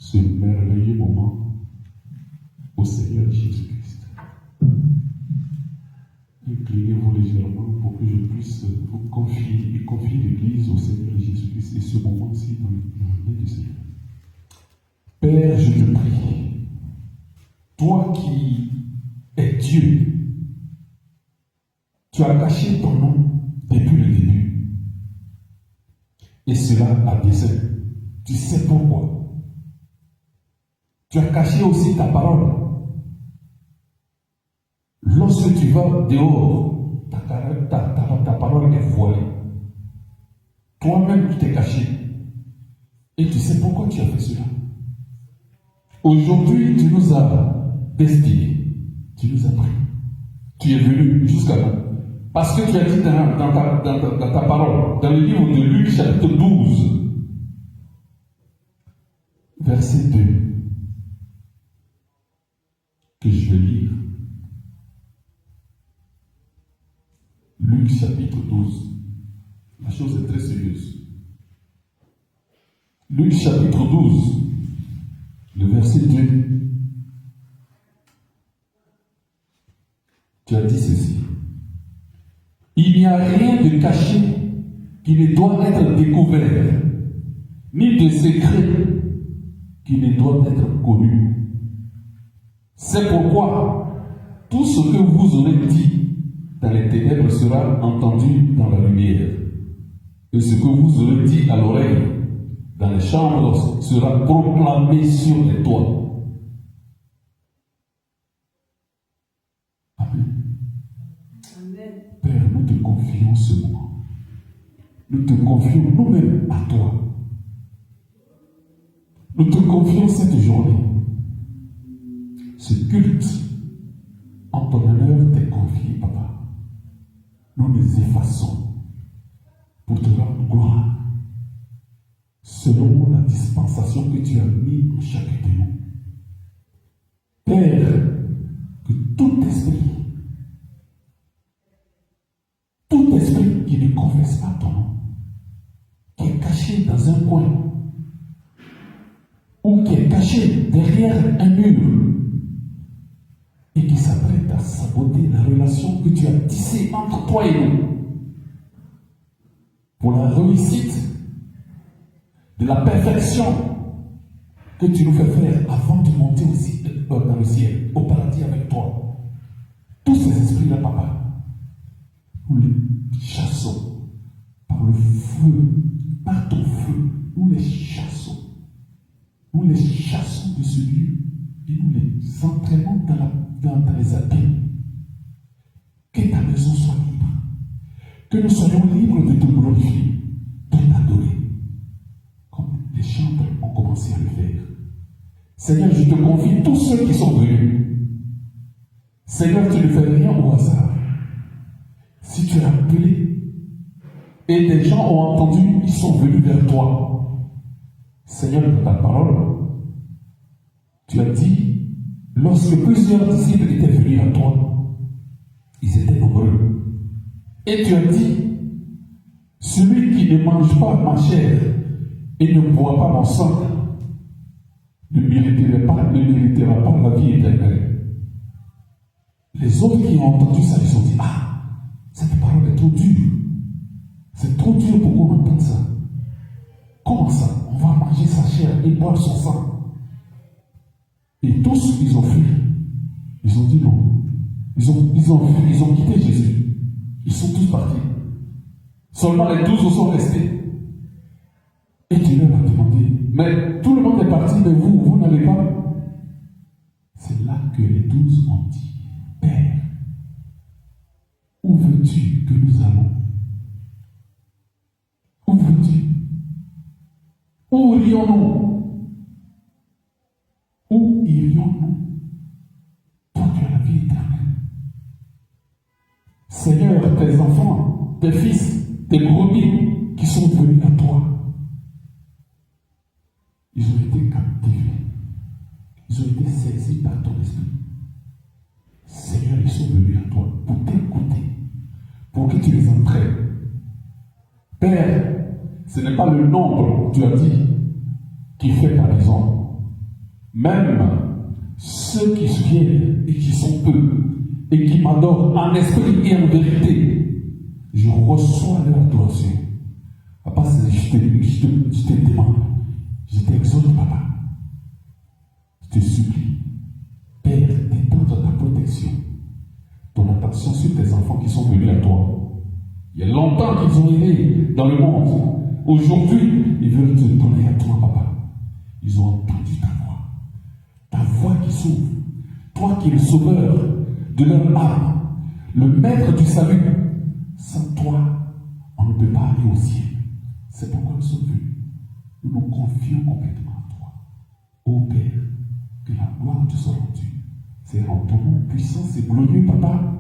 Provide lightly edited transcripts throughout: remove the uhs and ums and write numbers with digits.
ce merveilleux moment au Seigneur Jésus-Christ. Inclinez-vous légèrement pour que je puisse vous confier l'Église au Seigneur Jésus-Christ et ce moment-ci dans le nom du Seigneur. Père, je te prie, toi qui es Dieu, tu as caché ton nom depuis le début. Et cela a dessein. Tu sais pourquoi. Tu as caché aussi ta parole. Lorsque tu vas dehors, ta parole est voilée. Toi-même, tu t'es caché. Et tu sais pourquoi tu as fait cela. Aujourd'hui, tu nous as destinés. Tu nous as pris. Tu es venu jusqu'à nous. Parce que tu as dit dans ta parole, dans le livre de Luc, chapitre 12, verset 2, que je vais lire. Luc, chapitre 12. La chose est très sérieuse. Luc, chapitre 12, le verset 2. Tu as dit ceci. Il n'y a rien de caché qui ne doit être découvert, ni de secret qui ne doit être connu. C'est pourquoi tout ce que vous aurez dit dans les ténèbres sera entendu dans la lumière, et ce que vous aurez dit à l'oreille dans les chambres sera proclamé sur les toits. Père, nous te confions ce moment. Nous te confions nous-mêmes à toi. Nous te confions cette journée. Ce culte en ton honneur t'est confié, Papa. Nous les effaçons pour te rendre gloire selon la dispensation que tu as mise pour chacun de nous. Père, que tout esprit qui ne confesse pas ton nom, qui est caché dans un coin, ou qui est caché derrière un mur, et qui s'apprête à saboter la relation que tu as tissée entre toi et nous, pour la réussite de la perfection que tu nous fais faire avant de monter aussi dans le ciel, au paradis avec toi. Tous ces esprits-là, Papa, nous les chassons par le feu, par ton feu, nous les chassons. Nous les chassons de ce lieu et nous les entraînons dans les abîmes. Que ta maison soit libre. Que nous soyons libres de te glorifier, de t'adorer, comme les chantres ont commencé à le faire. Seigneur, je te confie tous ceux qui sont venus. Seigneur, tu ne fais rien au hasard. Si tu as appelé et des gens ont entendu, ils sont venus vers toi. Seigneur, dans ta parole, tu as dit, lorsque plusieurs disciples étaient venus à toi, ils étaient nombreux. Et tu as dit, celui qui ne mange pas ma chair et ne boit pas mon sang ne méritera pas la vie éternelle. Les autres qui ont entendu ça, ils se sont dit, cette parole est trop dure. C'est trop dur pour qu'on entende ça. Comment ça? On va manger sa chair et boire son sang. Et tous, ils ont fui. Ils ont dit non. Ils ont quitté Jésus. Ils sont tous partis. Seulement les 12 sont restés. Et Dieu leur a demandé, mais tout le monde est parti, mais vous n'allez pas. C'est là que les 12 ont dit, Père, où veux-tu que nous allons? Où veux-tu? Où irions-nous? Où irions-nous? Toi, tu as la vie éternelle. Seigneur, tes enfants, tes fils, tes brebis qui sont venus à toi, ils ont été captivés. Ils ont été saisis par ton esprit. Seigneur, ils sont venus à toi pour t'écouter, pour que tu les entraînes. Père, ce n'est pas le nombre, tu as dit, qui fait la maison, Même ceux qui se viennent et qui sont peu, et qui m'adorent en esprit et en vérité, je reçois leur adoration. Papa, je te demande, je t'exhorte, papa. Je te supplie, Père, d'étendre ta protection, ton attention sur tes enfants qui sont venus à toi. Il y a longtemps qu'ils ont été dans le monde. Aujourd'hui, ils veulent te donner à toi, papa. Ils ont entendu ta voix qui s'ouvre. Toi qui es le sauveur de leur âme, le maître du salut. Sans toi, on ne peut pas aller au ciel. C'est pourquoi nous sommes venus. Nous nous confions complètement à toi. Ô Père, que la gloire te soit rendue. C'est en ton nom puissant et glorieux, papa,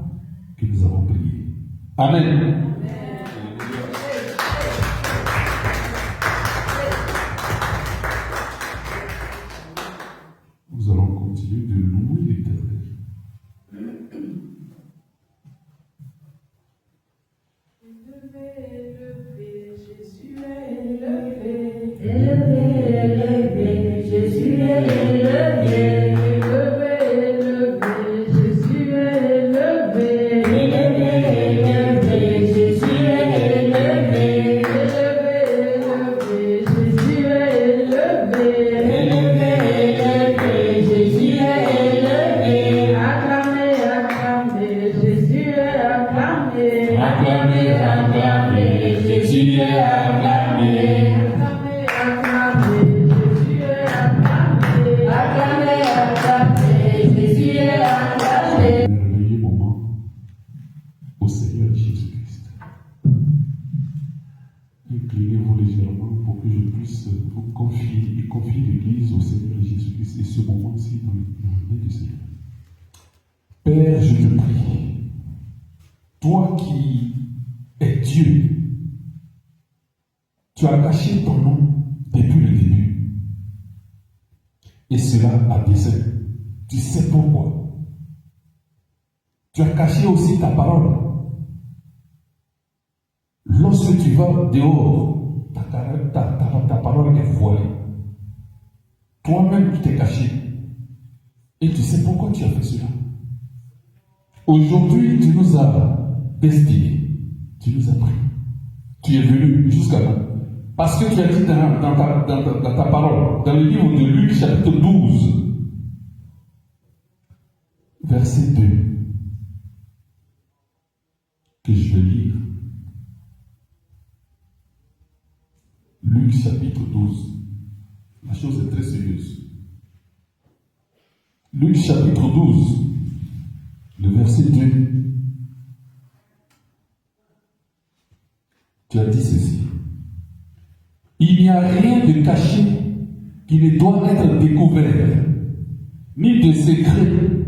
que nous avons prié. Amen. Nous allons continuer de louer l'Éternel. Jésus est élevé, élevé, Jésus est élevé, élevé, Jésus est élevé, élevé, Jésus est élevé, élevé, Jésus est élevé, élevé, Jésus est élevé, acclamez, acclamez, Jésus est acclamé, acclamez, acclamez, Jésus est acclamé, acclamez, acclamez, Jésus est acclamé, acclamez, acclamez, Jésus est acclamé. Le meilleur moment au Seigneur Jésus-Christ. Inclinez-vous légèrement pour que je puisse vous confier l'Église au Seigneur Jésus-Christ et ce moment-ci dans le nom du Seigneur. Père, je te prie, toi qui es Dieu, tu as caché ton nom depuis le début. Et cela à dessein. Tu sais pourquoi. Tu as caché aussi ta parole. Lorsque tu vas dehors, ta parole est voilée. Toi-même, tu t'es caché. Et tu sais pourquoi tu as fait cela. Aujourd'hui, tu nous as destinés. Tu nous as pris. Tu es venu jusqu'à nous. Parce que tu as dit dans ta parole, dans le livre de Luc, chapitre 12, verset 2, que je vais lire. Luc, chapitre 12. La chose est très sérieuse. Luc, chapitre 12, le verset 2. Tu as dit ceci. Il n'y a rien de caché qui ne doit être découvert, ni de secret